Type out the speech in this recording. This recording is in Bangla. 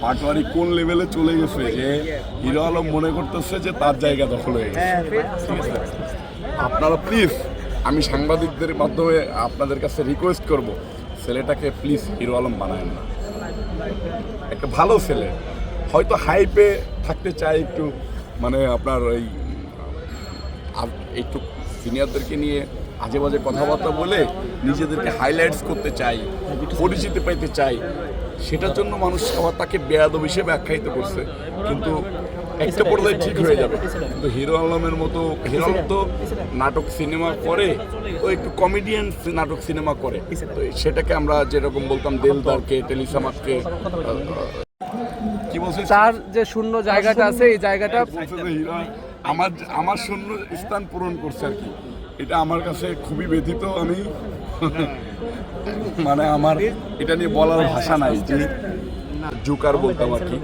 পাটোয়ারি কোন লেভেলে চলে গেছে যে হিরো আলম মনে করতেছে যে তার জায়গা দখল হয়ে গেছে। ঠিক আছে, আপনারা প্লিজ, আমি সাংবাদিকদের মাধ্যমে আপনাদের কাছে রিকোয়েস্ট করব, ছেলেটাকে প্লিজ হিরো আলম বানায়েন না। একটা ভালো ছেলে, হয়তো হাইপে থাকতে চায় একটু, মানে আপনার ওই একটু সিনিয়রদেরকে নিয়ে আজে বাজে কথাবার্তা বলে নিজেদেরকে হাইলাইটস করতে চাই, পরিচিতি পাইতে চাই, সেটার জন্য মানুষ আবার তাকে বেয়াদব হিসেবে আখ্যায়িত করছে। কিন্তু একটা পর্যায়ে ঠিক হয়ে যাবে। কিন্তু হিরো আলমের মতো, হিরো আলম তো নাটক সিনেমা করে, তো একটু কমেডিয়ান নাটক সিনেমা করে, তো সেটাকে আমরা যেরকম বলতাম দেলদারকে, টেলিসামাতকে, কি বলছে, তার যে শূন্য জায়গাটা আছে এই জায়গাটা বলছে যে হিরো আমার শূন্য স্থান পূরণ করছে আর কি। এটা আমার কাছে খুবই ব্যথিত। আমি মানে আমার এটা নিয়ে বলার ভাষা নাই, যে জোকার বলতাম আর কি।